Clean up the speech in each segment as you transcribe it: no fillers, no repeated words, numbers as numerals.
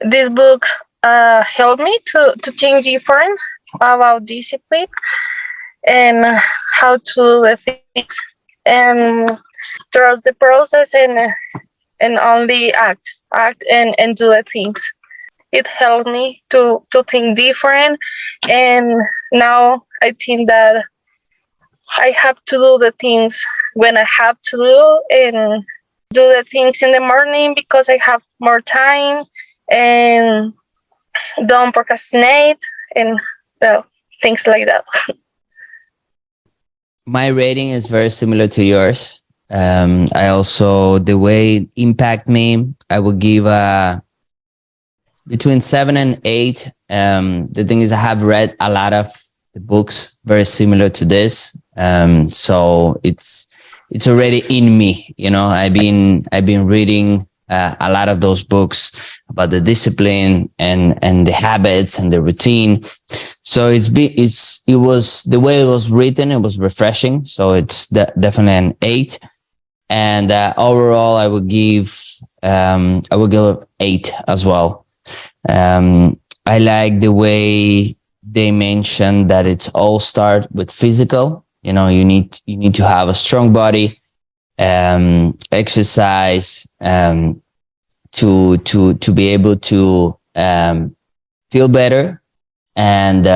This book helped me to think different about discipline and how to do the things and trust the process and only act and do the things. It helped me to think different, and now I think that I have to do the things when I have to do, and do the things in the morning because I have more time, and don't procrastinate, and well, things like that. My rating is very similar to yours. I also, the way it impact me, I would give between 7 and 8. The thing is, I have read a lot of the books very similar to this. So it's already in me. You know, I've been reading a lot of those books about the discipline and the habits and the routine. So it was the way it was written. It was refreshing. So it's definitely an 8. And overall, I would give 8 as well. I like the way they mentioned that it's all start with physical. You know, you need to have a strong body, exercise, to be able to feel better, and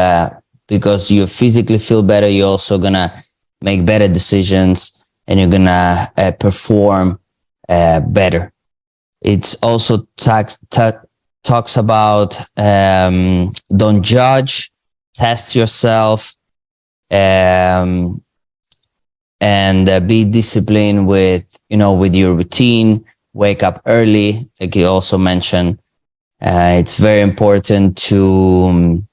because you physically feel better, you're also gonna make better decisions, and you're gonna perform better. It's also talks about don't judge, test yourself, and be disciplined with your routine. Wake up early, like you also mentioned. It's very important to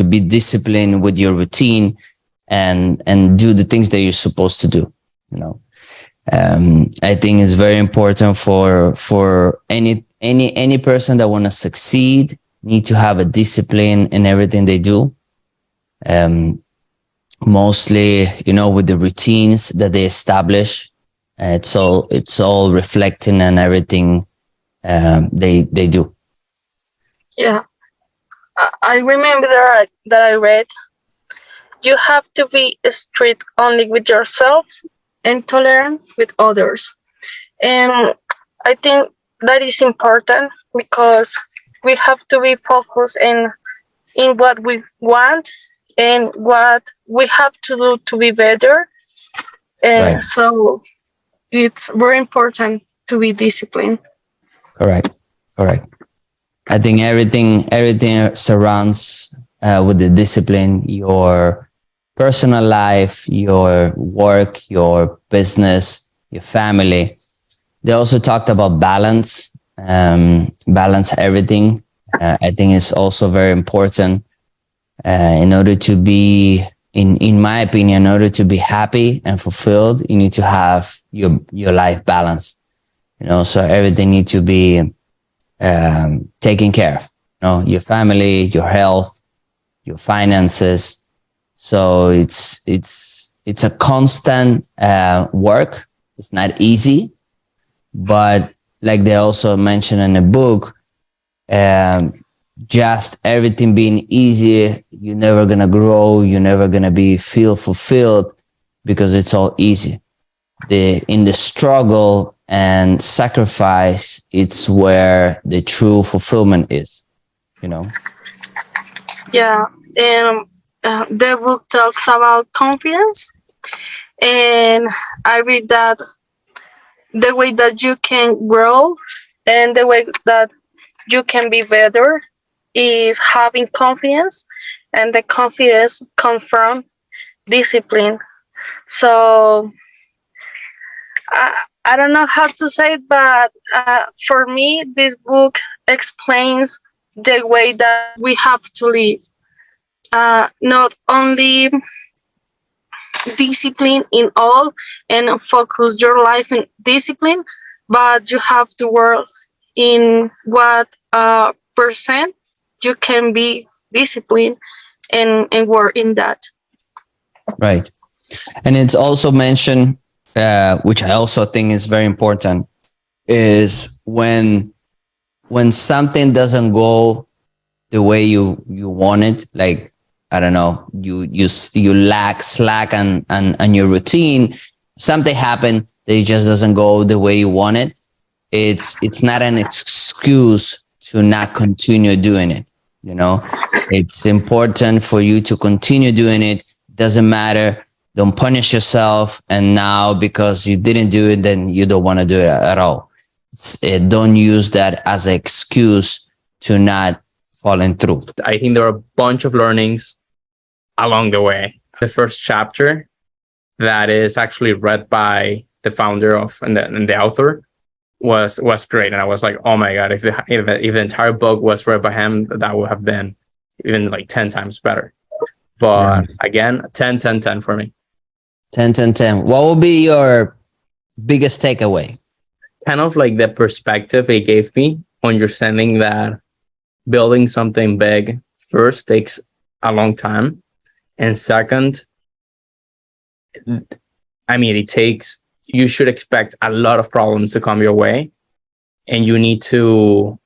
be disciplined with your routine and do the things that you're supposed to do. I think it's very important for any person that want to succeed, need to have a discipline in everything they do. Mostly, with the routines that they establish, it's all reflecting on everything they do. Yeah, I remember that I read, you have to be strict only with yourself and tolerant with others. And I think that is important because we have to be focused in what we want and what we have to do to be better. And Right. so it's very important to be disciplined. Correct. I think everything surrounds with the discipline, your personal life, your work, your business, your family. They also talked about balance, balance everything. I think it's also very important in order to be, in my opinion, in order to be happy and fulfilled, you need to have your life balanced. So everything needs to be taken care of. Your family, your health, your finances. So it's a constant work. It's not easy, but like they also mentioned in the book, just everything being easy, you're never gonna grow. You're never gonna feel fulfilled because it's all easy. In the struggle and sacrifice, it's where the true fulfillment is. Yeah, and the book talks about confidence, and I read that the way that you can grow and the way that you can be better is having confidence, and the confidence comes from discipline. So I don't know how to say it, but for me, this book explains the way that we have to live. Not only discipline in all and focus your life in discipline, but you have to work in what percent you can be disciplined and work in that. Right. And it's also mentioned, which I also think is very important, is when something doesn't go the way you want it, like, I don't know, you lack slack and your routine, something happened that it just doesn't go the way you want it. It's not an excuse to not continue doing it. You know, it's important for you to continue doing it. Doesn't matter. Don't punish yourself. And now because you didn't do it, then you don't want to do it at all. Don't use that as an excuse to not following through. I think there are a bunch of learnings along the way. The first chapter that is actually read by the founder of and the author was great, and I was like, oh my god, if the entire book was read by him, that would have been even like 10 times better. But again, 10 10 10 for me. 10 10 10. What will be your biggest takeaway? Kind of like the perspective it gave me, understanding that building something big first takes a long time, and second, I mean, you should expect a lot of problems to come your way, and you need to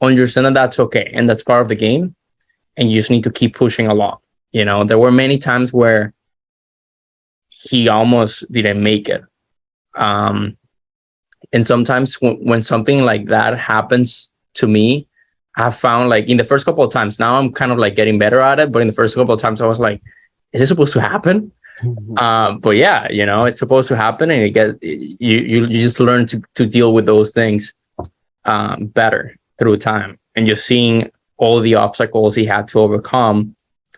understand that that's okay and that's part of the game, and you just need to keep pushing along. You know, there were many times where he almost didn't make it, and sometimes when something like that happens to me, I've found, like, in the first couple of times, now I'm kind of like getting better at it, but in the first couple of times I was like, is this supposed to happen? But yeah, you know, it's supposed to happen, and you just learn to deal with those things better through time. And just seeing all the obstacles he had to overcome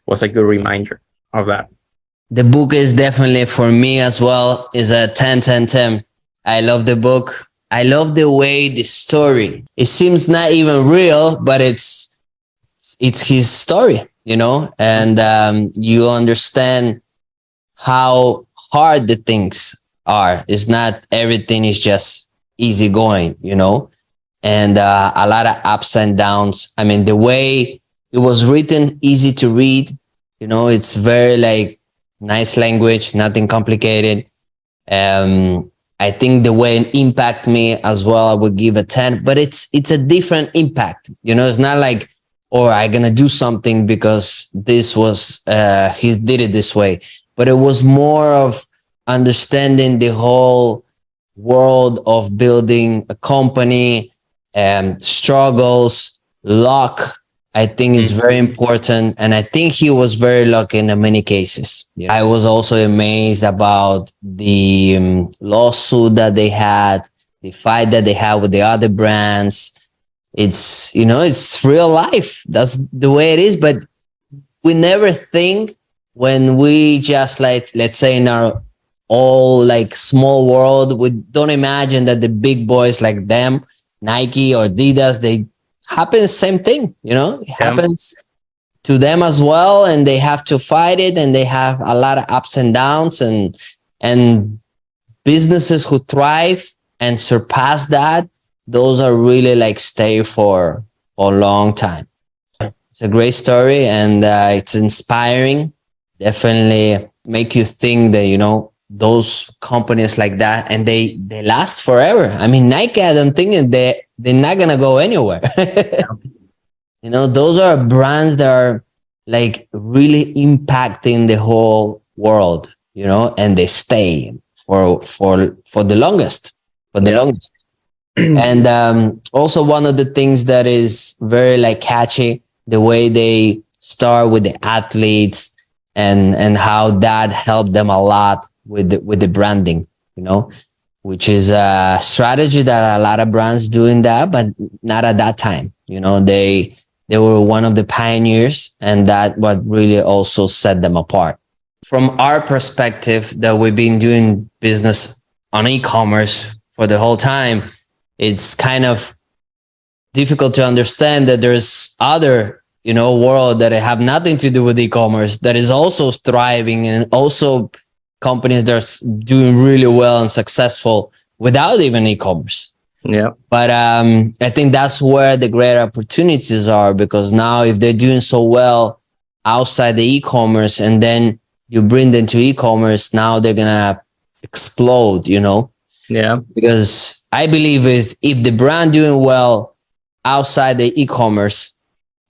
was a good reminder of that. The book is definitely, for me as well, is a 10 10 10. I love the book. I love the way the story, it seems not even real, but it's his story, you know, and you understand how hard the things are. It's not everything is just easy going, you know, and a lot of ups and downs. I mean, the way it was written, easy to read, you know, it's very like nice language, nothing complicated. I think the way it impacted me as well, I would give a 10, but it's a different impact. You know, it's not like, or I'm going to do something because this was, he did it this way, but it was more of understanding the whole world of building a company, struggles, luck. I think is very important. And I think he was very lucky in many cases. Yeah. I was also amazed about the lawsuit that they had, the fight that they had with the other brands. It's, you know, it's real life. That's the way it is. But we never think, when we just, like, let's say in our all like small world, we don't imagine that the big boys like them, Nike or Adidas, they happens same thing, you know, it happens to them as well, and they have to fight it, and they have a lot of ups and downs, and businesses who thrive and surpass that, those are really like stay for a long time. It's a great story, and it's inspiring. Definitely make you think that, you know, those companies like that, and they last forever. I mean, Nike, I don't think they're not gonna go anywhere. You know, those are brands that are like really impacting the whole world, you know, and they stay for the longest, And also one of the things that is very like catchy, the way they start with the athletes, and how that helped them a lot with the branding, you know, which is a strategy that a lot of brands doing that, but not at that time. You know, they were one of the pioneers, and that what really also set them apart. From our perspective, that we've been doing business on e-commerce for the whole time, it's kind of difficult to understand that there's other, you know, world that have nothing to do with e-commerce that is also thriving, and also companies that are doing really well and successful without even e-commerce. Yeah. But I think that's where the great opportunities are, because now if they're doing so well outside the e-commerce, and then you bring them to e-commerce, now they're going to explode, you know? Yeah. Because I believe is if the brand doing well outside the e-commerce,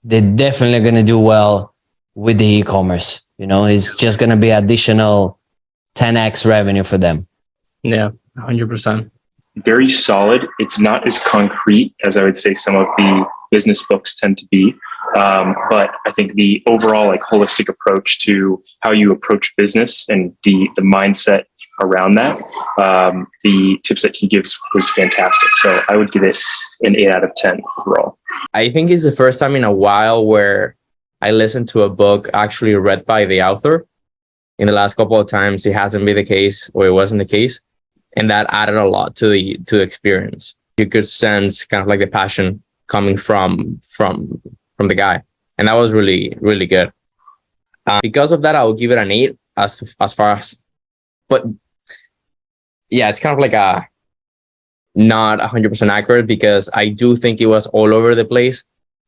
they're definitely going to do well with the e-commerce. You know, it's just going to be additional 10x revenue for them. Yeah. 100%. Very solid. It's not as concrete as I would say some of the business books tend to be. But I think the overall like holistic approach to how you approach business and the mindset around that, the tips that he gives was fantastic. So I would give it an 8 out of 10 overall. I think it's the first time in a while where I listened to a book actually read by the author. In the last couple of times, it hasn't been the case, or it wasn't the case. And that added a lot to the experience. You could sense kind of like the passion coming from the guy, and that was really, really good. Because of that, I will give it an 8 as far as, but yeah, it's kind of like a not 100% accurate, because I do think it was all over the place.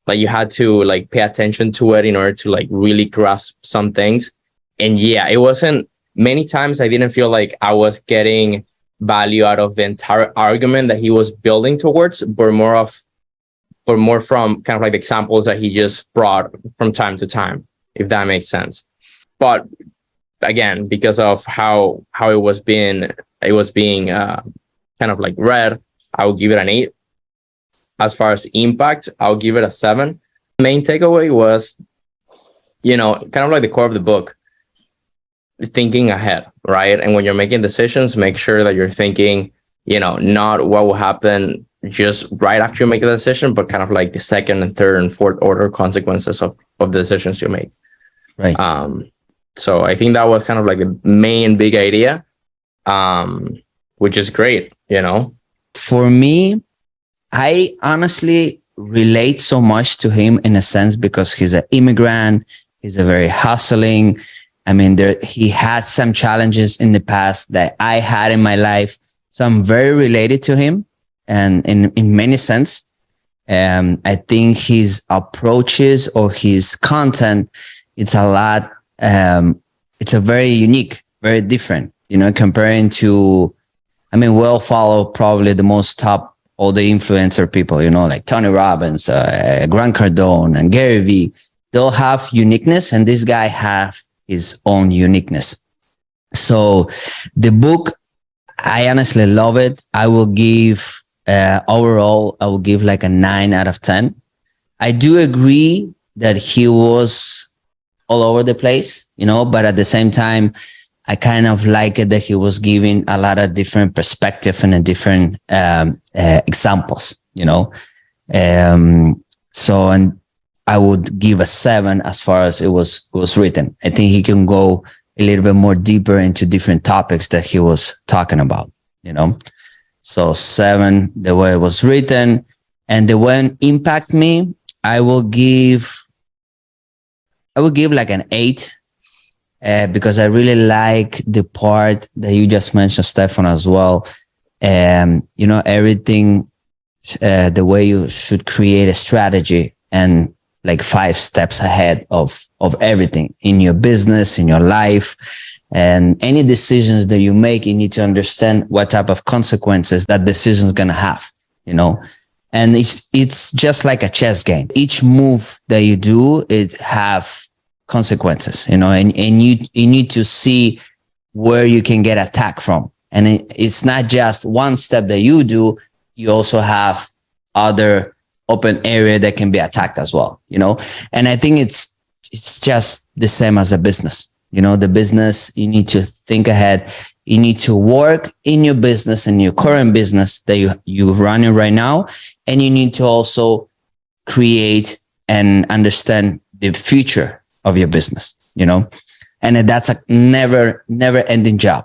Like you had to like pay attention to it in order to like really grasp some things. And yeah, it wasn't, many times I didn't feel like I was getting value out of the entire argument that he was building towards, but more from kind of like examples that he just brought from time to time, if that makes sense. But again, because of how it was being kind of like read, I will give it an 8. As far as impact, I'll give it a 7. Main takeaway was, kind of like the core of the book, thinking ahead, right? And when you're making decisions, make sure that you're thinking, not what will happen just right after you make a decision, but kind of like the second and third and fourth order consequences of the decisions you make. Right. So I think that was kind of like the main big idea, which is great, For me, I honestly relate so much to him in a sense because he's an immigrant. He's a very hustling. I mean, he had some challenges in the past that I had in my life. So I'm very related to him, and in many sense. I think his approaches or his content, it's a lot. It's a very unique, very different, comparing to, we'll follow probably the most top, all the influencer people, like Tony Robbins, Grant Cardone and Gary Vee. They'll have uniqueness, and this guy have his own uniqueness. So the book, I honestly love it. I will give overall, I will give like a 9 out of 10. I do agree that he was all over the place, but at the same time, I kind of like it that he was giving a lot of different perspective and different examples, So, and I would give a 7 as far as it was written. I think he can go a little bit more deeper into different topics that he was talking about, So 7, the way it was written, and the way it impact me, I will give like an 8, because I really like the part that you just mentioned, Stefan, as well. Everything, the way you should create a strategy and like 5 steps ahead of everything in your business, in your life, and any decisions that you make, you need to understand what type of consequences that decision is going to have, and it's just like a chess game. Each move that you do, it have consequences, and you need to see where you can get attacked from. And it's not just one step that you do, you also have other open area that can be attacked as well, and I think it's just the same as a business. The business, you need to think ahead. You need to work in your business, in your current business that you're running right now. And you need to also create and understand the future of your business, and that's a never ending job.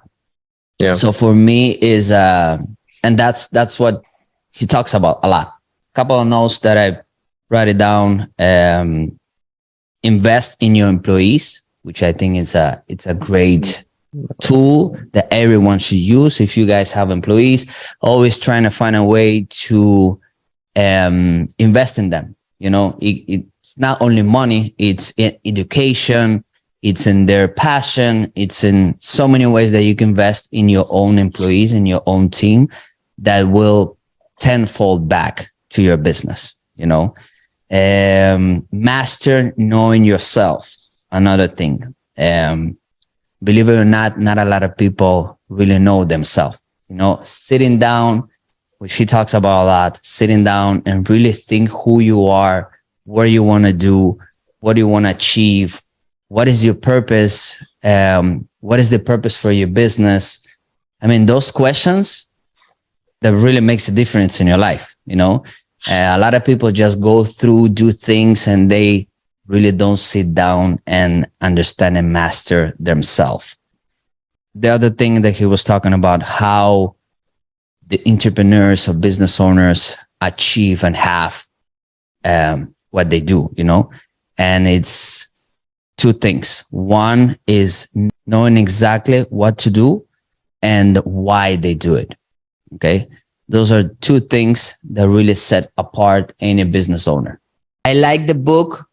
Yeah. So for me is, and that's what he talks about a lot. Couple of notes that I write it down. Invest in your employees, which I think it's a great tool that everyone should use. If you guys have employees, always trying to find a way to invest in them. It's not only money, it's education, it's in their passion, it's in so many ways that you can invest in your own employees, in your own team, that will tenfold back to your business. Master knowing yourself, another thing. Believe it or not a lot of people really know themselves. Sitting down, which he talks about a lot, sitting down and really think who you are, what you want to do, what do you want to achieve, what is your purpose, what is the purpose for your business. I mean, those questions that really makes a difference in your life. A lot of people just go through, do things, and they really don't sit down and understand and master themselves. The other thing that he was talking about, how the entrepreneurs or business owners achieve and have what they do, and it's two things. One is knowing exactly what to do and why they do it. Okay. Those are two things that really set apart any business owner. I like the book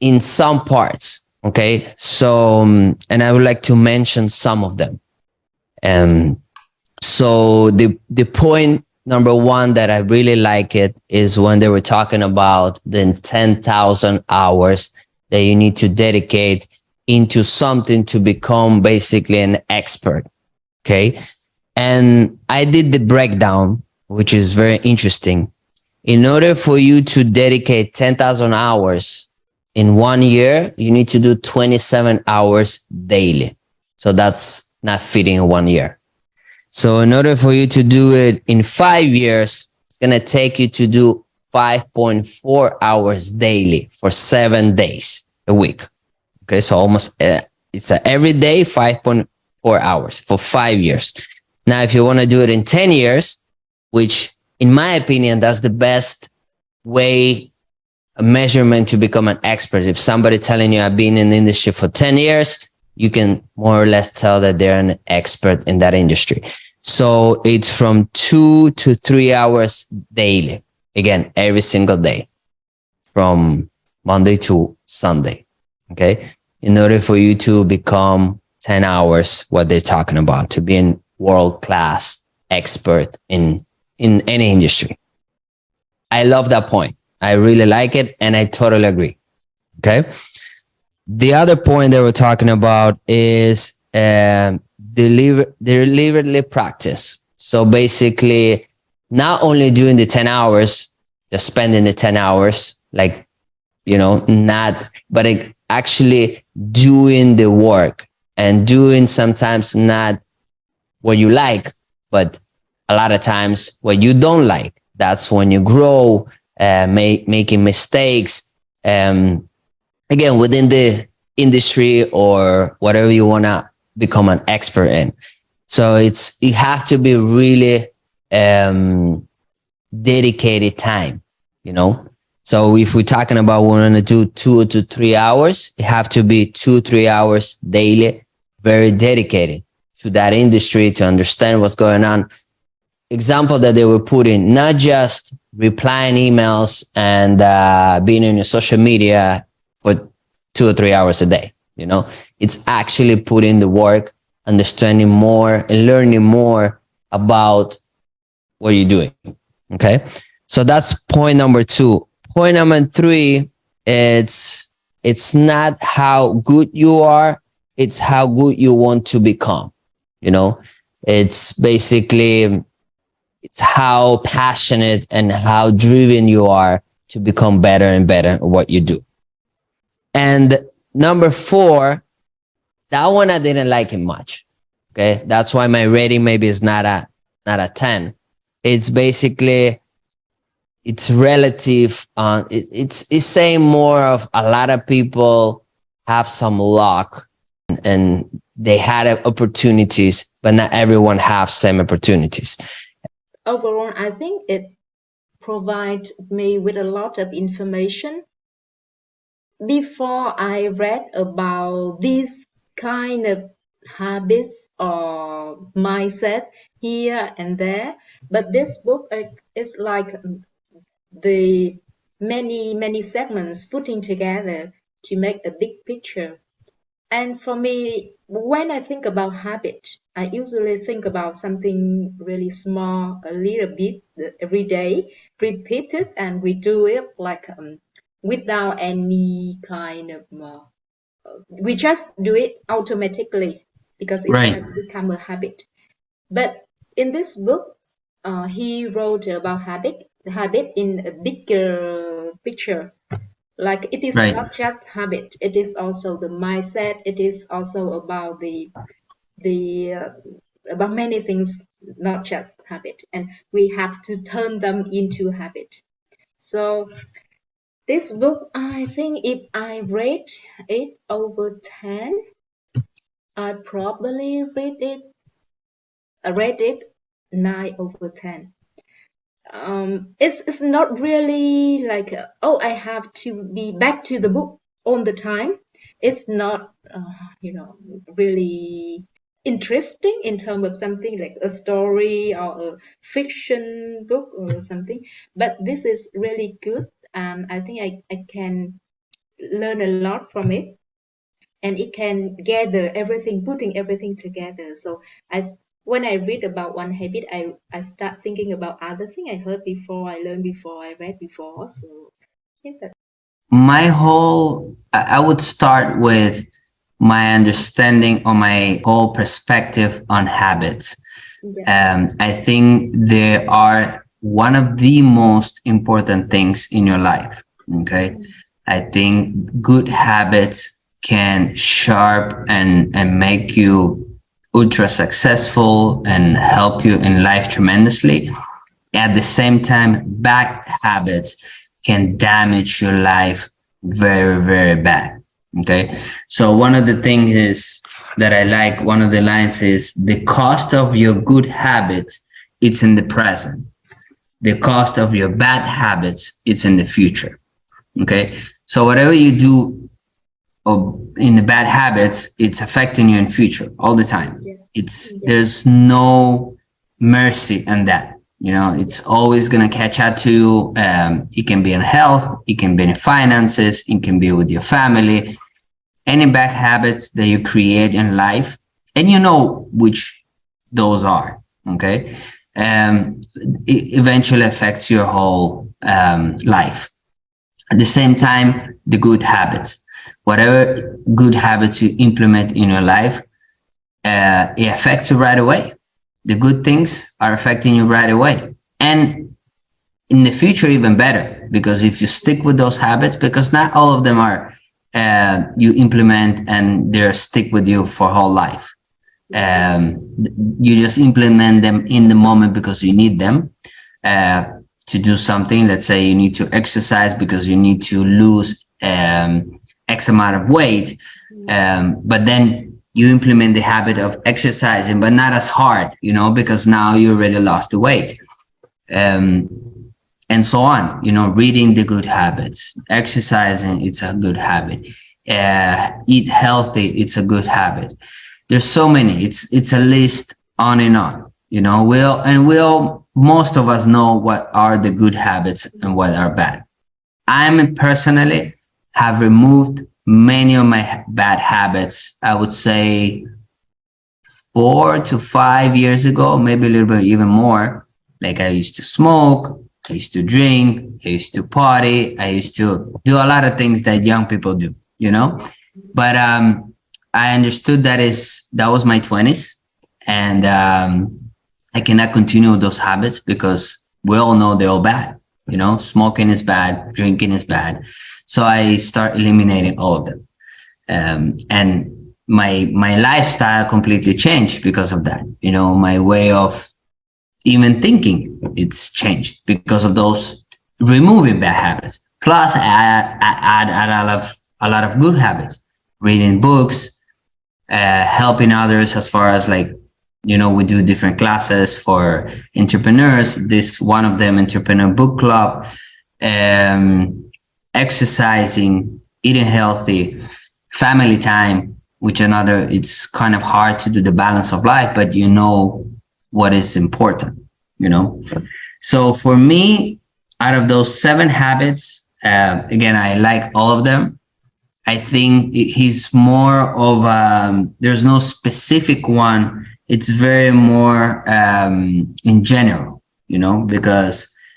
in some parts. Okay. So, and I would like to mention some of them. So the point number one that I really like it is when they were talking about the 10,000 hours that you need to dedicate into something to become basically an expert. Okay. And I did the breakdown, which is very interesting. In order for you to dedicate 10,000 hours in 1 year, you need to do 27 hours daily. So that's not fitting in 1 year. So in order for you to do it in 5 years, it's going to take you to do 5.4 hours daily for 7 days a week. Okay. So almost, it's every day, 5.4 hours for 5 years. Now, if you want to do it in 10 years, which in my opinion, that's the best way, a measurement to become an expert. If somebody telling you I've been in the industry for 10 years, you can more or less tell that they're an expert in that industry. So it's from 2 to 3 hours daily. Again, every single day from Monday to Sunday. Okay. In order for you to become 10 hours, what they're talking about, to be a world-class expert in any industry. I love that point. I really like it. And I totally agree. Okay. The other point that we're talking about is deliberately practice. So basically, not only doing the 10 hours, just spending the 10 hours, like, but actually doing the work and doing sometimes not what you like, but a lot of times what you don't like. That's when you grow, making mistakes. Again, within the industry or whatever you want to become an expert in. So you have to be really dedicated time, So if we're talking about we want to do 2 to 3 hours, it have to be 2-3 hours daily, very dedicated to that industry to understand what's going on. Example that they were putting, not just replying emails and being in your social media for 2 or 3 hours a day. It's actually putting the work, understanding more and learning more about what you're doing. Okay. So that's point number 2. Point number 3, it's not how good you are. It's how good you want to become. It's basically, it's how passionate and how driven you are to become better and better at what you do. And number 4, that one I didn't like it much. Okay. That's why my rating maybe is not a 10. It's basically, it's relative. It's saying more of a lot of people have some luck and they had opportunities, but not everyone have same opportunities. Overall, I think it provides me with a lot of information. Before I read about this kind of habits or mindset here and there, but this book is like the many segments putting together to make a big picture. And for me, when I think about habit, I usually think about something really small, a little bit every day, repeat it, and we do it like without any kind of, we just do it automatically because it Right. has become a habit. But in this book, he wrote about habit in a bigger picture. Like it is Right. not just habit; it is also the mindset. It is also about the about many things, not just habit, and we have to turn them into habit. So this book, I think if I rate it over 10, I probably rate it 9 over 10. It's not really like oh, I have to be back to the book all the time. It's not really interesting in terms of something like a story or a fiction book or something, but this is really good, and I think I can learn a lot from it, and it can gather everything, putting everything together. So I when I read about one habit, I start thinking about other thing I heard before, I learned before, I read before. So yeah, that's I would start with my understanding or my whole perspective on habits. yeah. I think they are one of the most important things in your life. Okay. I think good habits can sharp and make you ultra successful and help you in life tremendously. At the same time, bad habits can damage your life very, very bad. Okay. So one of the things is that I like, one of the lines is the cost of your good habits, it's in the present. The cost of your bad habits, it's in the future. Okay. So whatever you do in the bad habits, it's affecting you in future all the time. Yeah. There's no mercy in that. You know, it's always going to catch up to you. It can be in health, it can be in finances, it can be with your family. Any bad habits that you create in life, and you know which those are, okay? It eventually affects your whole life. At the same time, the good habits, whatever good habits you implement in your life, it affects you right away. The good things are affecting you right away. And in the future, even better, because if you stick with those habits, because not all of them are you implement and they're stick with you for whole life. You just implement them in the moment because you need them to do something. Let's say you need to exercise because you need to lose X amount of weight. But then you implement the habit of exercising, but not as hard, you know, because now you already lost the weight. And so on, you know, reading the good habits, exercising, it's a good habit. Eat healthy, it's a good habit. There's so many, it's a list on and on, you know, most of us know what are the good habits and what are bad. I personally have removed many of my bad habits. I would say 4 to 5 years ago, maybe a little bit even more. Like I used to smoke, I used to drink, I used to party, I used to do a lot of things that young people do, you know. But I understood that was my 20s, and I cannot continue those habits because we all know they're all bad. You know, smoking is bad, drinking is bad. So I start eliminating all of them, and my lifestyle completely changed because of that. You know, my way of even thinking, it's changed because of those removing bad habits. Plus, I add a lot of good habits, reading books, helping others as far as like, you know, we do different classes for entrepreneurs. This one of them, Entrepreneur Book Club, exercising, eating healthy, family time, which another, it's kind of hard to do the balance of life, but you know what is important, you know. So for me, out of those 7 habits, again, I like all of them. I think he's more of there's no specific one. It's very more in general, you know, because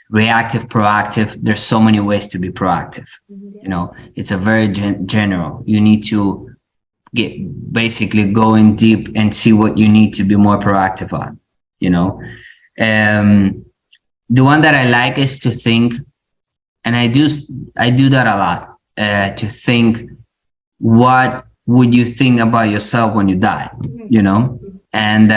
reactive, proactive, there's so many ways to be proactive. You know, it's a very general. You need to get basically go in deep and see what you need to be more proactive on, you know. The one that I like is to think, and I do that a lot, to think, what would you think about yourself when you die, you know? And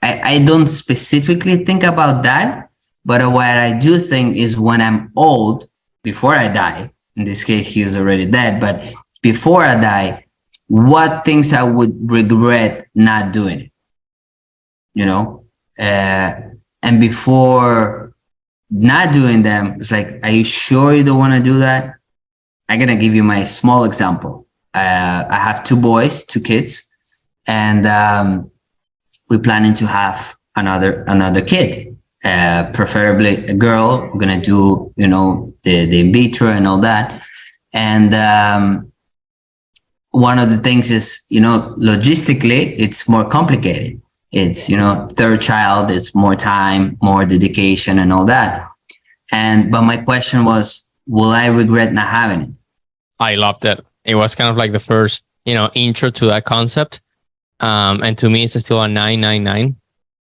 I don't specifically think about that, but what I do think is when I'm old, before I die, in this case, he is already dead, but before I die, what things I would regret not doing it, you know? And before not doing them, it's like, are you sure you don't want to do that? I'm going to give you my small example. I have 2 boys, 2 kids, and we're planning to have another kid, preferably a girl. We're going to do, you know, the in vitro and all that. And one of the things is, you know, logistically, it's more complicated. It's, you know, 3rd child, it's more time, more dedication and all that. But my question was, will I regret not having it? I loved it. It was kind of like the first, you know, intro to that concept. And to me, it's still a 999,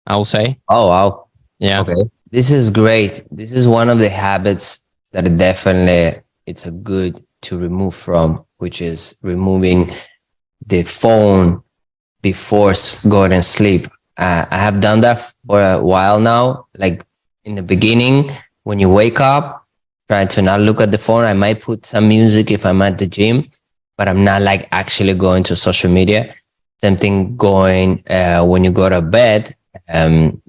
I will say. Oh, wow. Yeah. Okay. This is great. This is one of the habits that definitely it's a good to remove from, which is removing the phone before going to sleep. I have done that for a while now. Like in the beginning, when you wake up, try to not look at the phone. I might put some music if I'm at the gym, but I'm not like actually going to social media. Same thing going when you go to bed.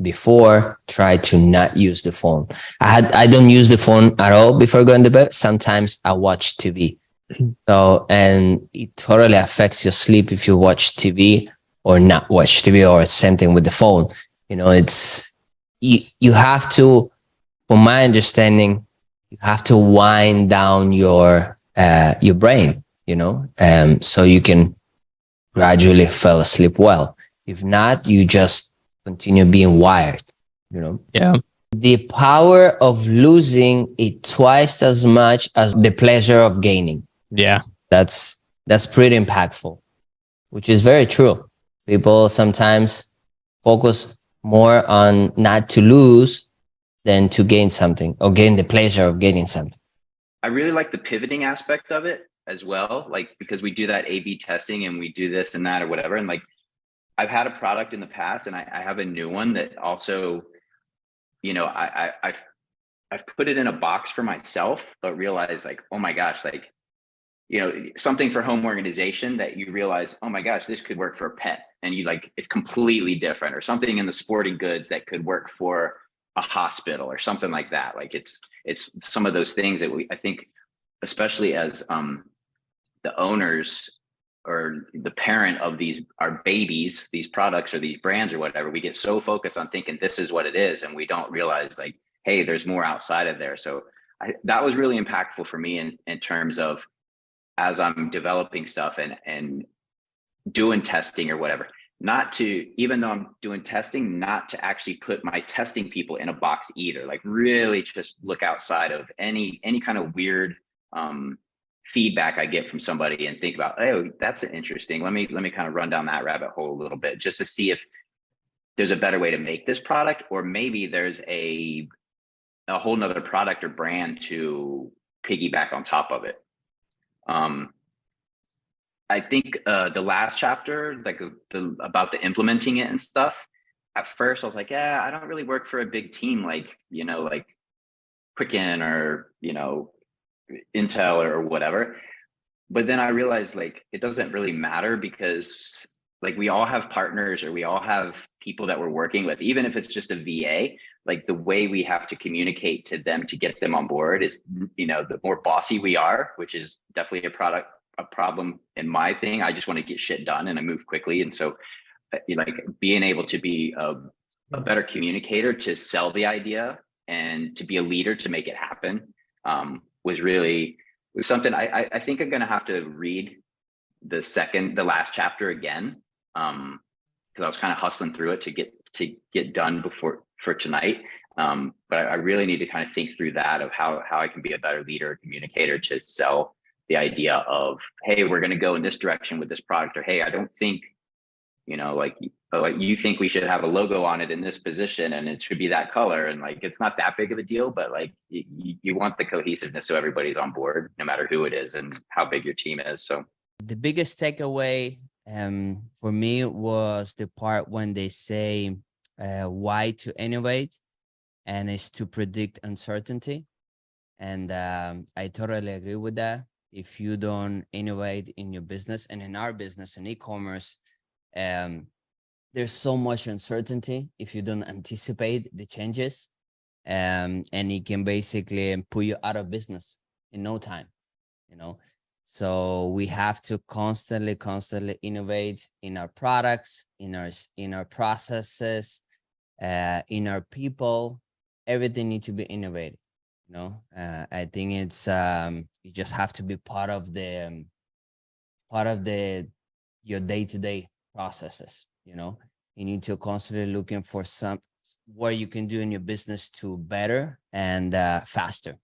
Before, try to not use the phone. I don't use the phone at all before going to bed. Sometimes I watch TV. So, and it totally affects your sleep if you watch TV or not watch TV, or same thing with the phone. You know, it's, you have to, from my understanding, you have to wind down your brain, you know, so you can gradually fall asleep well. If not, you just continue being wired, you know. Yeah. The power of losing is twice as much as the pleasure of gaining. Yeah. That's pretty impactful, which is very true. People sometimes focus more on not to lose than to gain something, or gain the pleasure of gaining something. I really like the pivoting aspect of it as well, like, because we do that A/B testing and we do this and that or whatever. And like, I've had a product in the past and I have a new one that also, you know, I've put it in a box for myself, but realized like, oh my gosh, like, you know, something for home organization that you realize, oh my gosh, this could work for a pet, and you like, it's completely different, or something in the sporting goods that could work for a hospital or something like that. Like it's some of those things that I think, especially as the owners or the parent of our babies, these products or these brands or whatever, we get so focused on thinking this is what it is, and we don't realize like, hey, there's more outside of there. So that was really impactful for me in terms of, as I'm developing stuff and doing testing or whatever, not to, even though I'm doing testing, not to actually put my testing people in a box either. Like really just look outside of any kind of weird feedback I get from somebody and think about, oh, that's interesting. Let me kind of run down that rabbit hole a little bit, just to see if there's a better way to make this product, or maybe there's a whole nother product or brand to piggyback on top of it. I think the last chapter, like about the implementing it and stuff, at first I was like, yeah, I don't really work for a big team, like, you know, like Quicken or, you know, Intel or whatever. But then I realized like, it doesn't really matter, because like we all have partners, or we all have people that we're working with, even if it's just a VA. Like the way we have to communicate to them to get them on board is, you know, the more bossy we are, which is definitely a problem in my thing. I just want to get shit done and I move quickly. And so like being able to be a better communicator, to sell the idea and to be a leader to make it happen, was really was something I think I'm gonna have to read the last chapter again, because I was kind of hustling through it to get done for tonight. But I really need to kind of think through that of how I can be a better leader, communicator to sell the idea of, hey, we're going to go in this direction with this product, or hey, I don't think, like you think we should have a logo on it in this position and it should be that color, and like it's not that big of a deal, but like you want the cohesiveness so everybody's on board, no matter who it is and how big your team is. So the biggest takeaway for me was the part when they say why to innovate, and it's to predict uncertainty. And I totally agree with that. If you don't innovate in your business, and in our business in e-commerce, there's so much uncertainty if you don't anticipate the changes, and it can basically put you out of business in no time, So we have to constantly innovate in our products, in our processes, in our people. Everything needs to be innovated. I think it's you just have to be part of your day-to-day processes. You need to constantly looking for what you can do in your business to better and faster.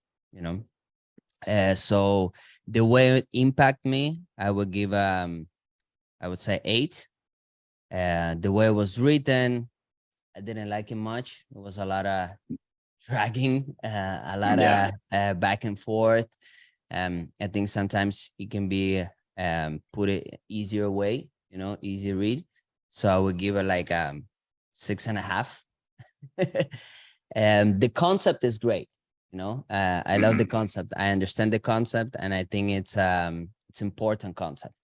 So the way it impact me, I would give I would say 8. The way it was written, I didn't like it much. It was a lot of dragging, a lot of back and forth. I think sometimes it can be put it easier way, easy read. So I would give it like 6.5. And the concept is great. I love the concept. I understand the concept, and I think it's important concept.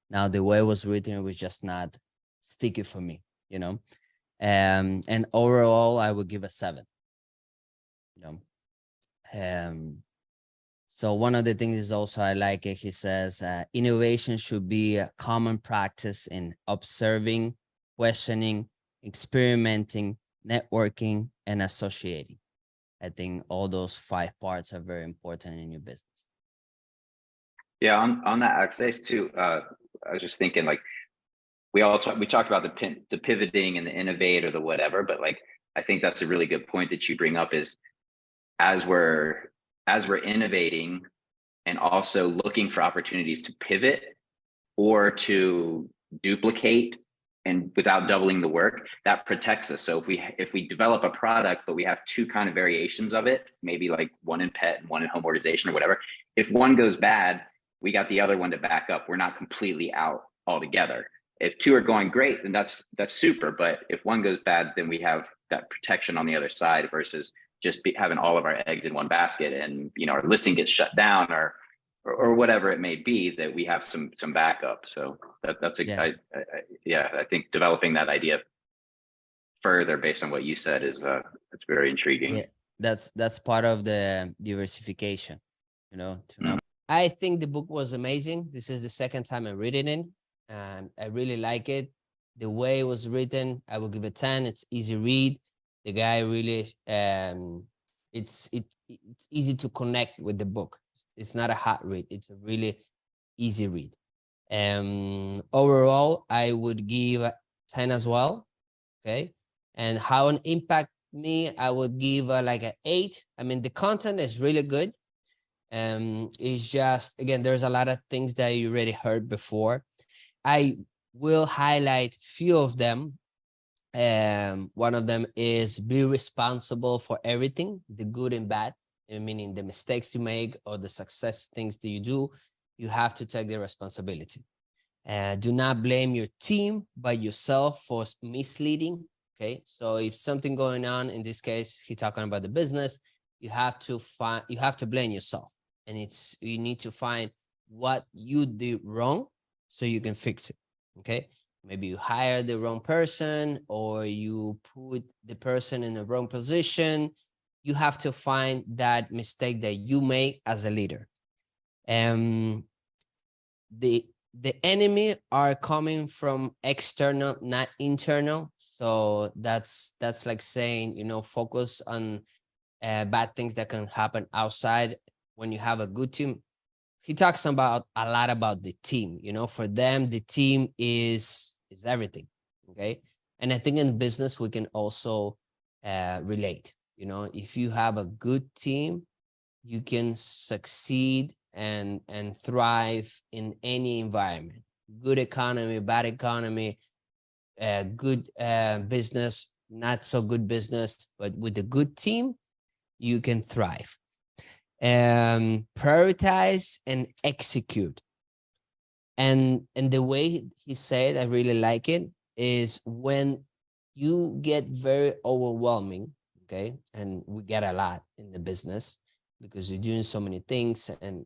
Now the way it was written was just not sticky for me, and overall I would give a 7. So one of the things is also I like it. He says innovation should be a common practice in observing, questioning, experimenting, networking, and associating. I think all those 5 parts are very important in your business. Yeah, on that access too, I was just thinking, like, we talked about the pivoting and the innovate or the whatever, but like I think that's a really good point that you bring up, is as we're innovating and also looking for opportunities to pivot or to duplicate and without doubling the work, that protects us. So if we develop a product, but we have 2 kind of variations of it, maybe like one in pet and one in home organization or whatever, if one goes bad, we got the other one to back up. We're not completely out altogether. If 2 are going great, then that's super. But if one goes bad, then we have that protection on the other side versus just having all of our eggs in one basket, and our listing gets shut down or whatever it may be, that we have some backup. So that's I think developing that idea further based on what you said is it's very intriguing. Yeah, that's part of the diversification, to know. I think the book was amazing. This is the second time I'm reading it, and I really like it. The way it was written, I will give it 10. It's easy read. The guy really, it's easy to connect with the book. It's not a hard read. It's a really easy read. Overall, I would give 10 as well. Okay. And how it impact me, I would give like an 8. I mean, the content is really good. It's just, again, there's a lot of things that you already heard before. I will highlight few of them. One of them is be responsible for everything, the good and bad, meaning the mistakes you make or the success things that you do. You have to take the responsibility. Do not blame your team but yourself for misleading. Okay, so if something going on, in this case, he's talking about the business, you have to blame yourself, and you need to find what you did wrong so you can fix it. Okay, maybe you hired the wrong person, or you put the person in the wrong position. You have to find that mistake that you make as a leader. The enemy are coming from external, not internal. So that's like saying, focus on bad things that can happen outside. When you have a good team, he talks about a lot about the team. You know, for them, the team is everything. Okay. And I think in business, we can also relate. You know, if you have a good team, you can succeed and thrive in any environment. Good economy, bad economy, good business, not so good business, but with a good team, you can thrive. Prioritize and execute. And the way he said, I really like it, is when you get very overwhelming, okay, and we get a lot in the business because you're doing so many things, and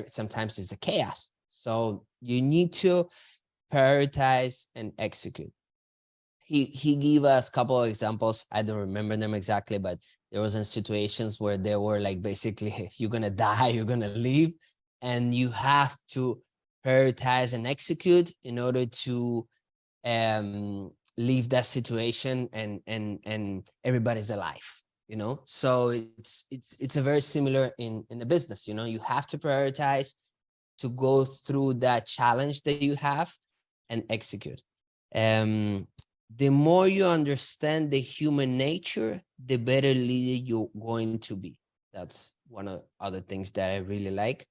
sometimes it's a chaos. So you need to prioritize and execute. He gave us a couple of examples. I don't remember them exactly, but there was in situations where they were like, basically, you're gonna die, you're gonna leave, and you have to prioritize and execute in order to leave that situation, and everybody's alive. You know, so it's a very similar in the business. You know, you have to prioritize to go through that challenge that you have and execute. The more you understand the human nature, the better leader you're going to be. That's one of other things that I really like.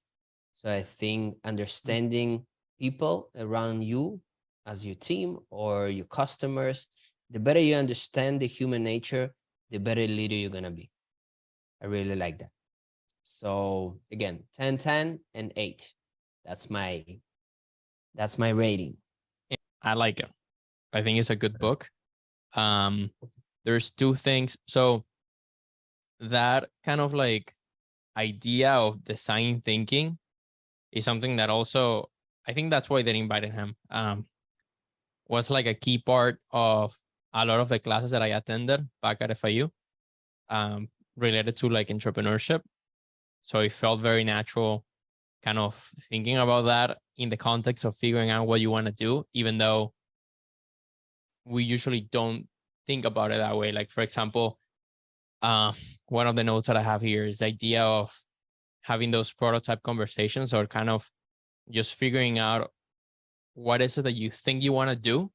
So I think understanding people around you as your team or your customers, the better you understand the human nature, the better leader you're going to be. I really like that. So again, 10, 10, and 8. That's my rating. I like it. I think it's a good book. There's two things. So that kind of like idea of design thinking is something that also, I think that's why they invited him. Was like a key part of a lot of the classes that I attended back at FIU, related to like entrepreneurship. So it felt very natural kind of thinking about that in the context of figuring out what you want to do, even though we usually don't think about it that way. Like, for example, one of the notes that I have here is the idea of having those prototype conversations, or kind of just figuring out what is it that you think you want to do.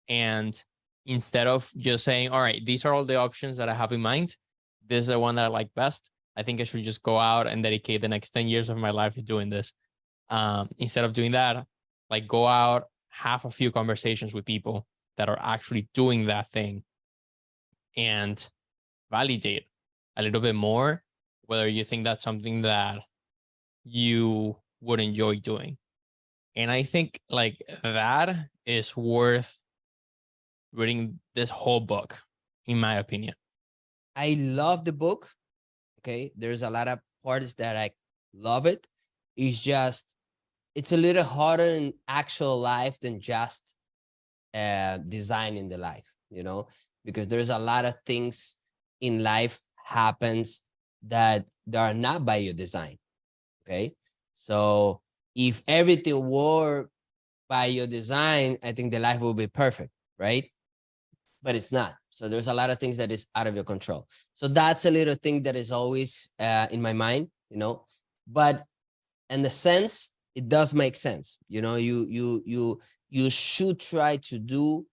And instead of just saying, all right, these are all the options that I have in mind, this is the one that I like best, I think I should just go out and dedicate the next 10 years of my life to doing this. Instead of doing that, like, go out, have a few conversations with people that are actually doing that thing, and validate a little bit more whether you think that's something that you would enjoy doing. And I think like that is worth reading this whole book, in my opinion. I love the book. Okay, there's a lot of parts that I love it. It's just, it's a little harder in actual life than just designing the life, you know, because there's a lot of things in life happens that are not by your design. Okay, so if everything were by your design, I think the life will be perfect, right? But it's not. So there's a lot of things that is out of your control. So that's a little thing that is always in my mind, you know. But in the sense, it does make sense. You know, you should try to do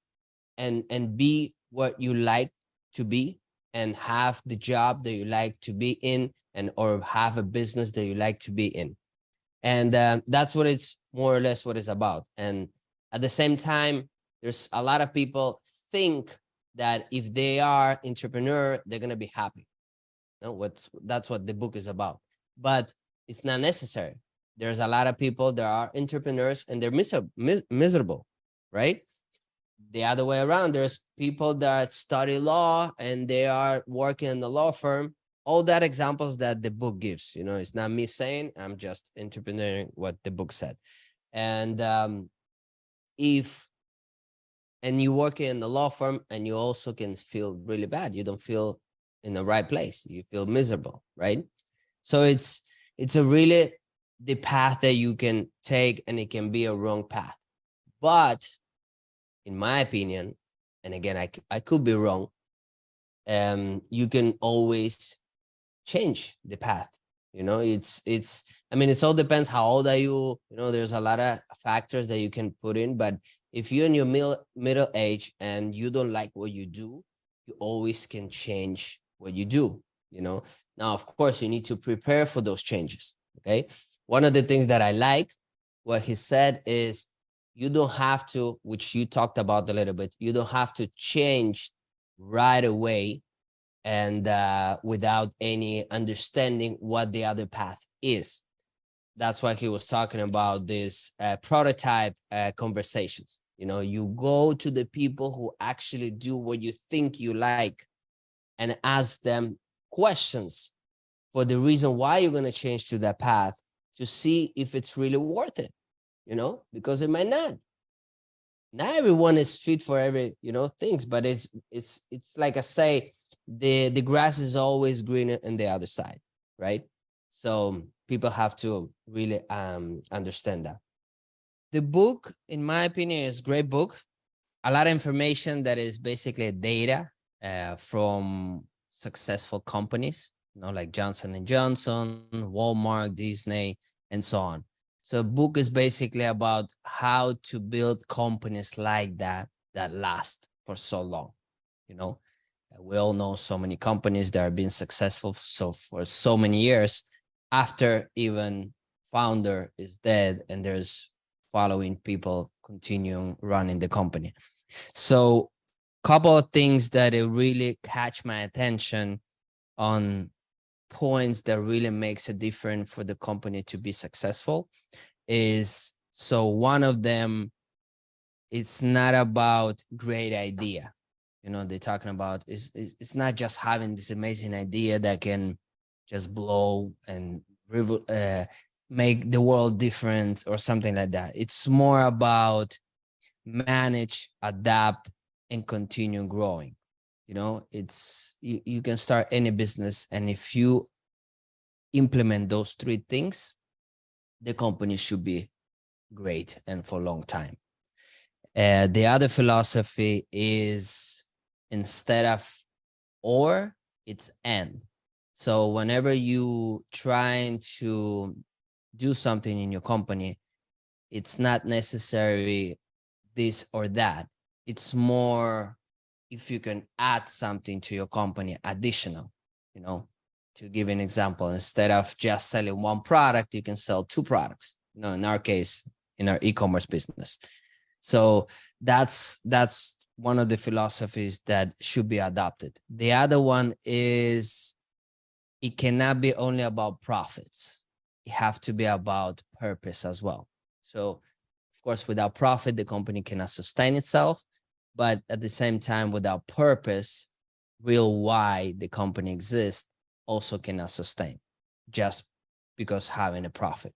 and be what you like to be, and have the job that you like to be in, and or have a business that you like to be in. And that's what it's more or less what it's about. And at the same time, there's a lot of people think that if they are entrepreneur, they're gonna be happy. No, that's what the book is about. But it's not necessary. There's a lot of people that are entrepreneurs and they're miserable, right? The other way around, there's people that study law and they are working in the law firm. All that examples that the book gives, you know, it's not me saying, I'm just interpreting what the book said. And and you work in the law firm and you also can feel really bad. You don't feel in the right place. You feel miserable, right? So it's a really the path that you can take, and it can be a wrong path. But in my opinion, and again, I could be wrong, you can always change the path. You know, I mean, it all depends how old are you. You know, there's a lot of factors that you can put in, but if you're in your middle age and you don't like what you do, you always can change what you do, you know. Now, of course, you need to prepare for those changes. Okay. One of the things that I like, what he said is, you don't have to, which you talked about a little bit, you don't have to change right away and without any understanding what the other path is. That's why he was talking about this prototype conversations. You know, you go to the people who actually do what you think you like and ask them questions for the reason why you're going to change to that path, to see if it's really worth it, you know, because it might not. Not everyone is fit for every, you know, things, but it's like I say, the grass is always greener on the other side, right? So people have to really understand that. The book, in my opinion, is a great book. A lot of information that is basically data from successful companies, you know, like Johnson and Johnson, Walmart, Disney, and so on. So book is basically about how to build companies like that last for so long. You know, we all know so many companies that are being successful for so many years after even founder is dead, and there's following people continuing running the company. So couple of things that it really catch my attention on points that really makes a difference for the company to be successful is, so one of them, it's not about great idea. You know, they're talking about it's not just having this amazing idea that can just blow and make the world different or something like that. It's more about manage, adapt, and continue growing. You know, it's you can start any business, and if you implement those three things, the company should be great and for a long time. The other philosophy is, instead of or, it's and. So whenever you trying to do something in your company, it's not necessarily this or that. It's more if you can add something to your company additional, you know. To give an example, instead of just selling one product, you can sell two products, you know, in our case, in our e-commerce business. So that's one of the philosophies that should be adopted. The other one is, it cannot be only about profits. It have to be about purpose as well. So of course, without profit, the company cannot sustain itself. But at the same time, without purpose, real why the company exists also cannot sustain, just because having a profit.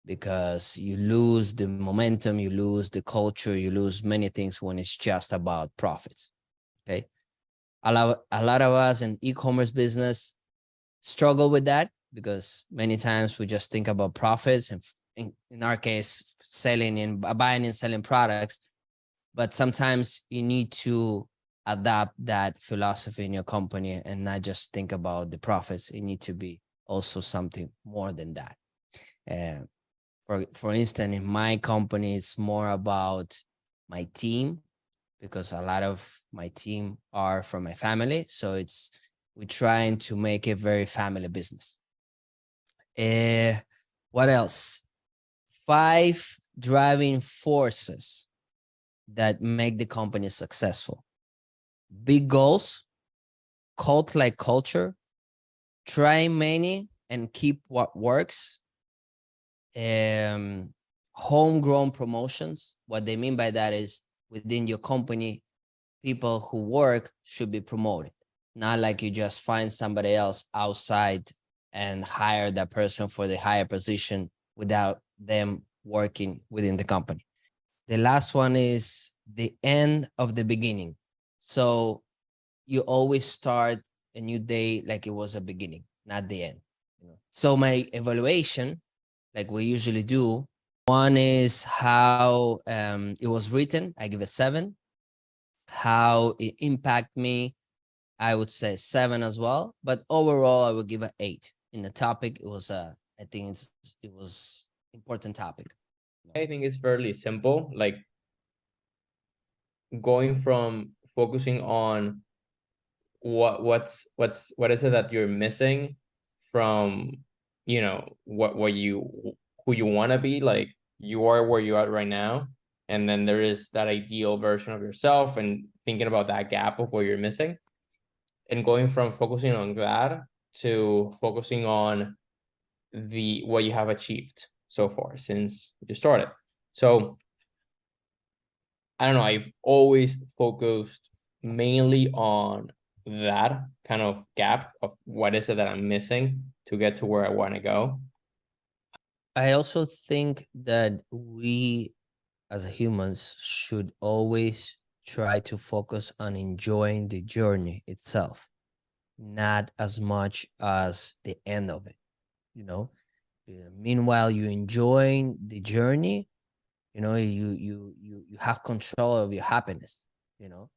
Because you lose the momentum, you lose the culture, you lose many things when it's just about profits. Okay. A lot of us in e-commerce business struggle with that, because many times we just think about profits, and in our case, selling and buying and selling products. But sometimes you need to adapt that philosophy in your company and not just think about the profits. It needs to be also something more than that. For instance, in my company, it's more about my team, because a lot of my team are from my family. So we're trying to make a very family business. What else? 5 driving forces that make the company successful. Big goals, cult-like culture, try many and keep what works, homegrown promotions. What they mean by that is, within your company, people who work should be promoted. Not like you just find somebody else outside and hire that person for the higher position without them working within the company. The last one is the end of the beginning. So you always start a new day like it was a beginning, not the end. You know? So my evaluation, like we usually do, one is how it was written. I give a 7. How it impacted me, I would say 7 as well. But overall, I would give an 8. in the topic. It was I think it was important topic. I think it's fairly simple. Like going from focusing on what is it that you're missing from, you know, what you who you want to be. Like you are where you are right now, and then there is that ideal version of yourself, and thinking about that gap of what you're missing, and going from focusing on that to focusing on the what you have achieved so far since you started. So I don't know, I've always focused mainly on that kind of gap of what is it that I'm missing to get to where I want to go. I also think that we as humans should always try to focus on enjoying the journey itself, not as much as the end of it, you know. Meanwhile, you enjoying the journey, you know, you have control of your happiness, you know,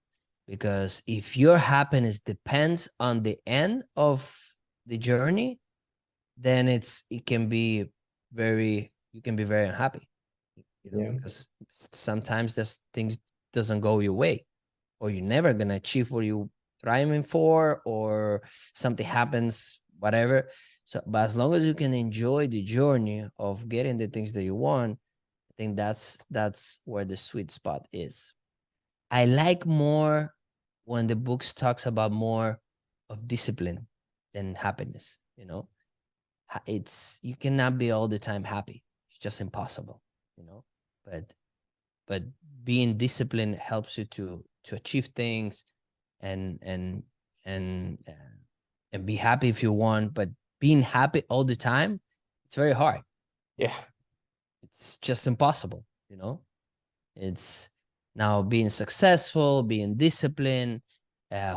because if your happiness depends on the end of the journey, then it can be you can be very unhappy, you know, Yeah. because sometimes this things doesn't go your way, or you're never gonna achieve what you trying for, or something happens, whatever. So, but as long as you can enjoy the journey of getting the things that you want, I think that's where the sweet spot is. I like more when the books talks about more of discipline than happiness, you know. It's you cannot be all the time happy. It's just impossible, you know. But but being disciplined helps you to achieve things, and and be happy if you want. But being happy all the time, it's very hard. Yeah. It's just impossible, you know. It's now being successful, being disciplined,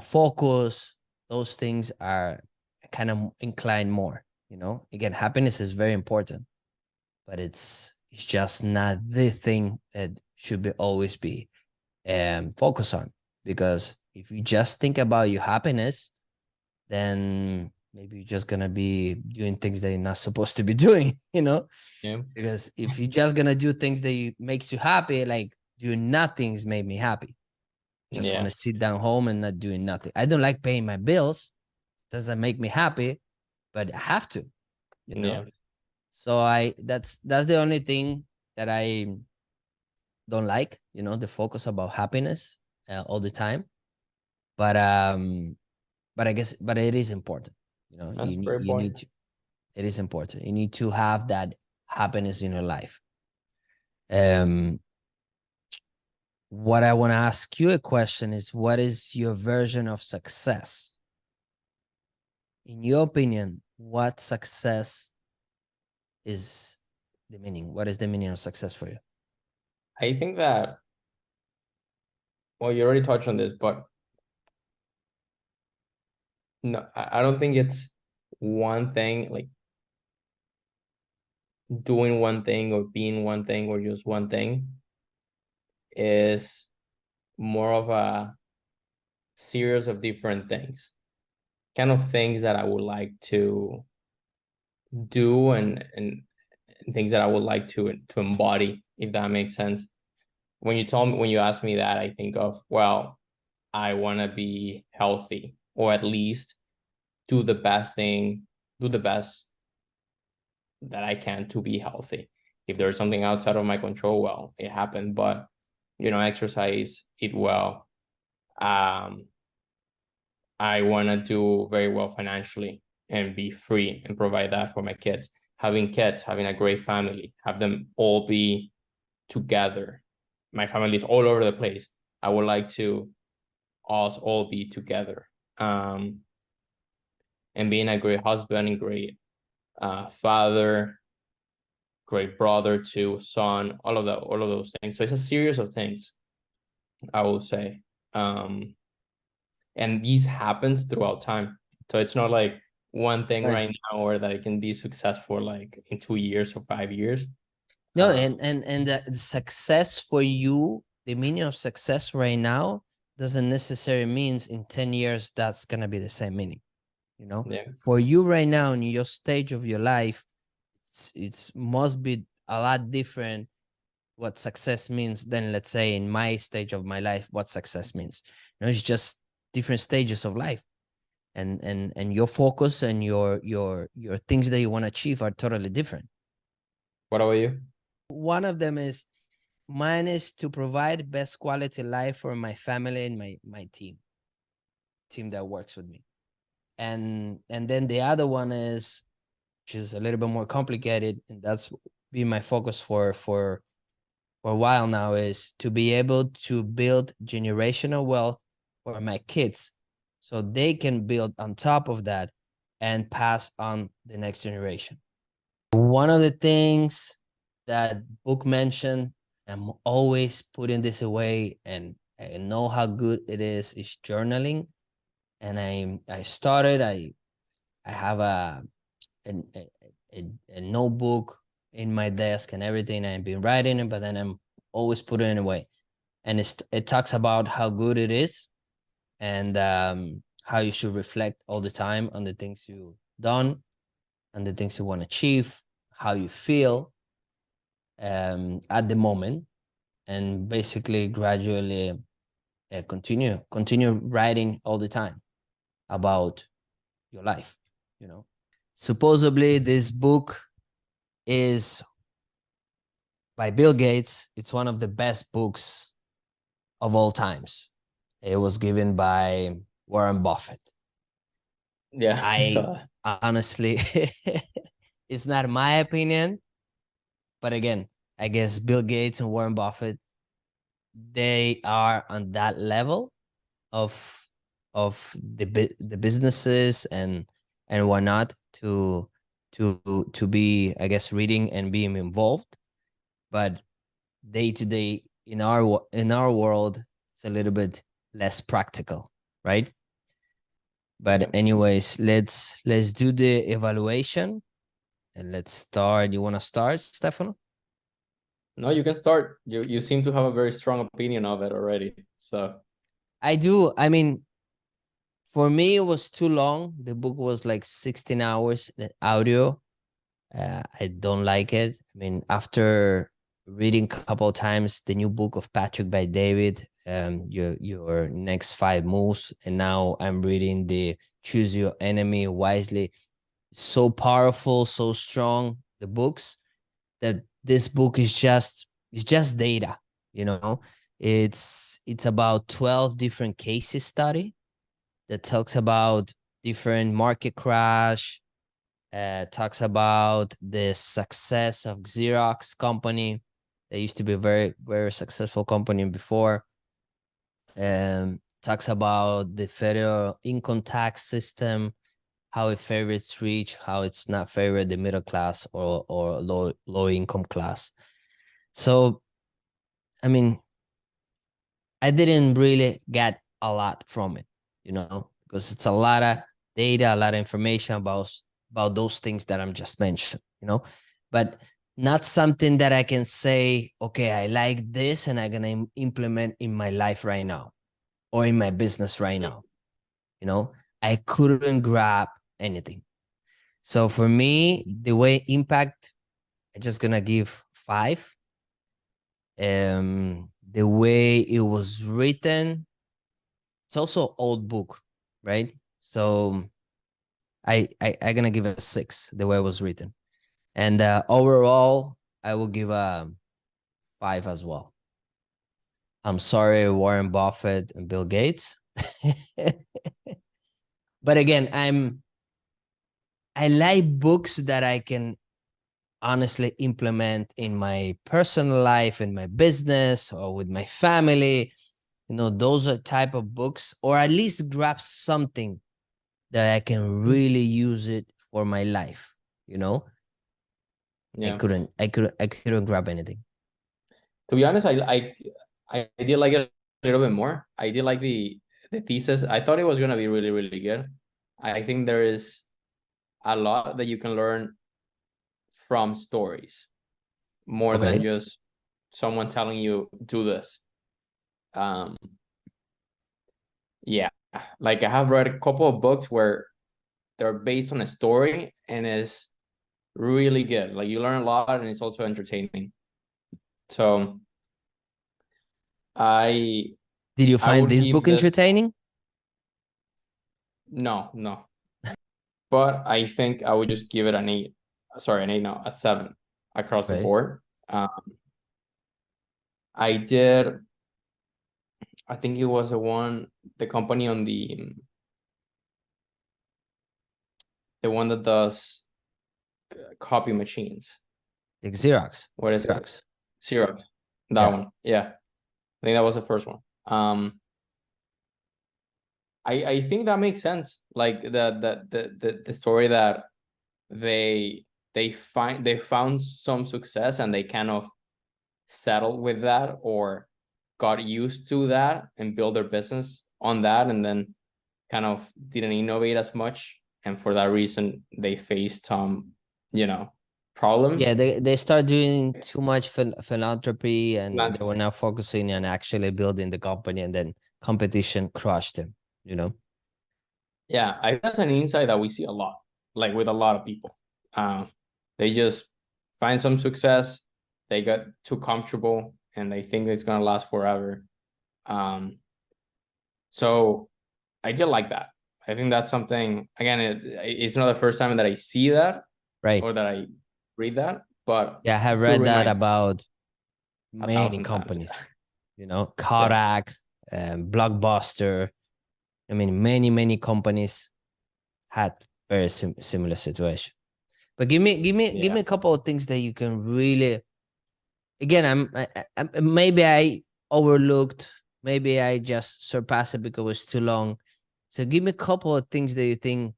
focus. Those things are kind of inclined more, you know. Again, happiness is very important, but it's just not the thing that should be always be focus on. Because if you just think about your happiness, then maybe you're just gonna be doing things that you're not supposed to be doing, you know. Yeah. Because if you're just gonna do things that makes you happy, like doing nothing's made me happy. Just want Yeah. to sit down home and not doing nothing. I don't like paying my bills. It doesn't make me happy, but I have to, you know. Yeah. So that's the only thing that I don't like, you know, the focus about happiness all the time. But I guess it is important, you know. That's a great You point. need to, it is important. You need to have that happiness in your life. What I want to ask you a question is, what is your version of success? In your opinion, what success is the meaning? What is the meaning of success for you? I think that, well, you already touched on this, but no, I don't think it's one thing, like doing one thing or being one thing or just one thing. Is more of a series of different things, kind of things that I would like to do, and things that I would like to embody, if that makes sense. When you ask me that, I think of, well, I want to be healthy, or at least do the best thing, do the best that I can to be healthy. If there's something outside of my control, well, it happened, but exercise, eat well. I want to do very well financially and be free and provide that for my kids. Having kids, having a great family, have them all be together. My family is all over the place. I would like to us all be together. And being a great husband and great father, great brother to son, all of those things. So it's a series of things, I will say. And these happens throughout time. So it's not like one thing Right. right now, or that it can be successful like in 2 years or 5 years. No, and the success for you, the meaning of success right now doesn't necessarily means in 10 years that's gonna be the same meaning. you know. Yeah. For you right now in your stage of your life, it's must be a lot different what success means than, let's say, in my stage of my life, what success means. You know, it's just different stages of life, and your focus and your things that you want to achieve are totally different. What about you? One of them is, mine is to provide best quality life for my family and my team that works with me. And then the other one is, which is a little bit more complicated, and that's been my focus for a while now, is to be able to build generational wealth for my kids so they can build on top of that and pass on the next generation. One of the things that book mentioned, I'm always putting this away, and I know how good it is journaling. And I have a, a notebook in my desk and everything. I've been writing it, but then I'm always putting it away. And it talks about how good it is, and how you should reflect all the time on the things you've done and the things you want to achieve, how you feel at the moment, and basically gradually continue writing all the time about your life, you know. Supposedly this book is by Bill Gates. It's one of the best books of all times. It was given by Warren Buffett. Yeah. I So honestly, it's not my opinion, but again, I guess Bill Gates and Warren Buffett, they are on that level of the businesses and whatnot to be, I guess, reading and being involved. But day to day in our world, it's a little bit less practical, right? But yeah. anyways, let's do the evaluation, and let's start. You want to start, Stefano? No, you can start. You seem to have a very strong opinion of it already. So I do. I mean, for me, it was too long. The book was like 16 hours audio. I don't like it. I mean, after reading a couple of times the new book of Patrick by David, your next 5 moves, and now I'm reading the Choose Your Enemy Wisely. So powerful, so strong, the books, that this book is just data, you know. It's about 12 different cases study that talks about different market crash, talks about the success of Xerox company. They used to be a very, very successful company before. Talks about the federal income tax system, how it favors rich, how it's not favored the middle class or low income class. So, I mean, I didn't really get a lot from it, you know, because it's a lot of data, a lot of information about those things that I'm just mentioned, you know, but not something that I can say, okay, I like this and I'm gonna implement in my life right now or in my business right now. You know, I couldn't grab anything. So for me, the way impact, I'm just gonna give 5. The way it was written, it's also old book, right? So I gonna give it a 6, the way it was written. And overall, I will give a 5 as well. I'm sorry, Warren Buffett and Bill Gates. But again, I like books that I can honestly implement in my personal life, in my business, or with my family. You know, those are type of books, or at least grab something that I can really use it for my life. You know, yeah. I couldn't grab anything. To be honest, I did like it a little bit more. I did like the pieces. I thought it was gonna be really, really good. I think there is a lot that you can learn from stories more than Okay. just someone telling you do this. Yeah, like I have read a couple of books where they're based on a story and is really good. Like you learn a lot and it's also entertaining. So I Did you I find would this give book this entertaining? no, but I think I would just give it an 8. Sorry, an 8, no, a 7 across the Right. board. I did. I think it was the company on the one that does copy machines. Like Xerox. What is it? Xerox. Xerox. That Yeah. one. Yeah, I think that was the first one. I think that makes sense. Like the story that they found some success and they kind of settled with that or got used to that and build their business on that, and then kind of didn't innovate as much, and for that reason they faced some problems. Yeah, they start doing too much philanthropy, and they Not- were now focusing on actually building the company, and then competition crushed them, you know? yeah, I think that's an insight that we see a lot, like with a lot of people. They just find some success, they got too comfortable, and they think it's gonna last forever. So I did like that. I think that's something. Again, it's not the first time that I see that or Right. that I read that, but Yeah, I have to read read that my about a many thousand times. companies, you know, Yeah. Kodak, Blockbuster. I mean, many companies had very similar situation. But give me Yeah. a couple of things that you can really. Again, maybe I overlooked, maybe I just surpassed it because it was too long. So give me a couple of things that you think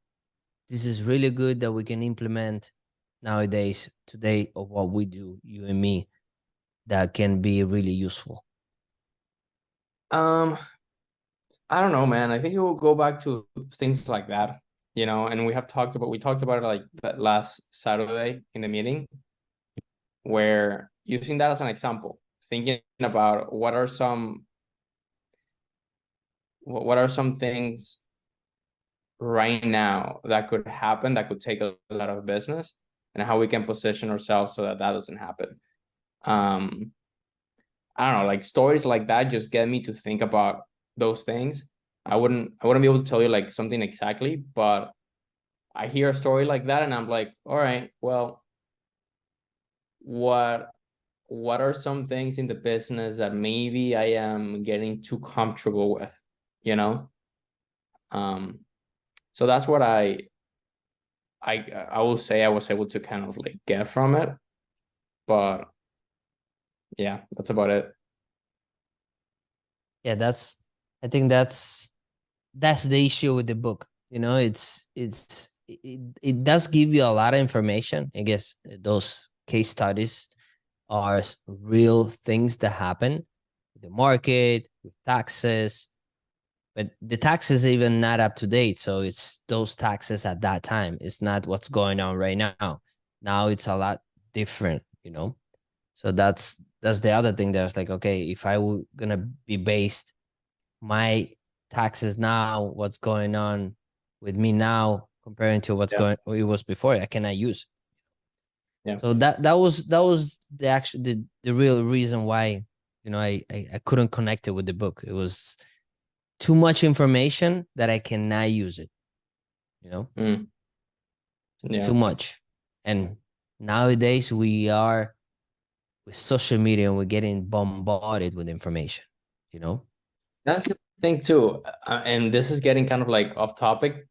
this is really good that we can implement nowadays, today, of what we do, you and me, that can be really useful. Um, I don't know, man. I think it will go back to things like that, and we talked about it like that last Saturday in the meeting, where using that as an example, thinking about what are some things right now that could happen that could take a lot of business, and how we can position ourselves so that that doesn't happen. um I don't know, like stories like that just get me to think about those things. I wouldn't be able to tell you like something exactly, but I hear a story like that and I'm like, all right, well, what what are some things in the business that maybe I am getting too comfortable with, you know um so that's what I will say I was able to kind of like get from it. But yeah, that's about it. Yeah, I think that's the issue with the book. You know, it does give you a lot of information. I guess those case studies are real things that happen with the market, with taxes, but the taxes even not up to date. So it's those taxes at that time. It's not what's going on right now. Now it's a lot different, you know. So that's the other thing that's like, okay, if I were gonna be based my taxes now, what's going on with me now comparing to what's Yeah. going it was before, I cannot use. Yeah. So that was the actual the real reason why, you know, I couldn't connect it with the book. It was too much information that I cannot use it, you know, Mm. too Yeah. much. And nowadays we are with social media and we're getting bombarded with information, you know. That's the thing too. And this is getting kind of like off topic.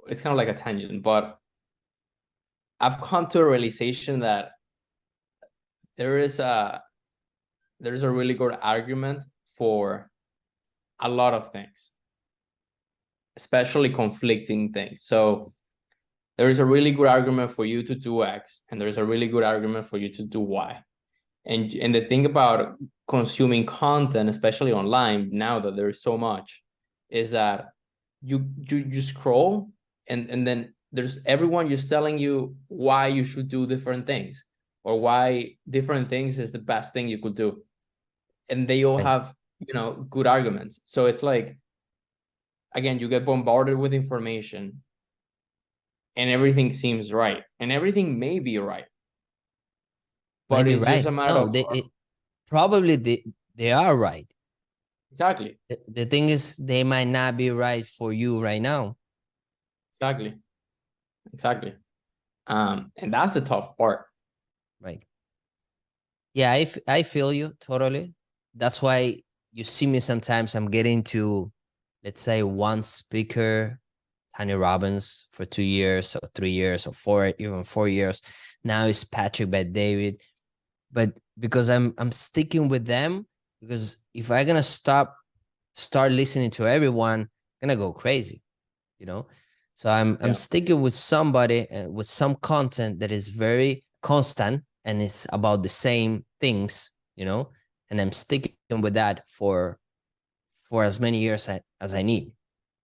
It's kind of like a tangent, but I've come to a realization that there is a there's a really good argument for a lot of things, especially conflicting things. So there is a really good argument for you to do X, and there's a really good argument for you to do Y. And the thing about consuming content, especially online, now that there's so much, is that you scroll, and then there's everyone just telling you why you should do different things, or why different things is the best thing you could do, and they all Right. have good arguments. So it's like, again, you get bombarded with information, and everything seems right, and everything may be right, Might but be it's just right. a matter No, of probably they are right. exactly, The thing is, they might not be right for you right now. exactly, exactly. And that's the tough part. Right. Yeah, I feel you totally. That's why you see me sometimes. I'm getting to, let's say, one speaker, Tony Robbins, for 2 years or 3 years or four, even 4 years. Now it's Patrick Bet David. But because I'm sticking with them, because if I'm gonna start listening to everyone, I'm gonna go crazy, you know. So I'm Yeah. sticking with somebody with some content that is very constant and it's about the same things, you know, and I'm sticking with that for as many years as I need.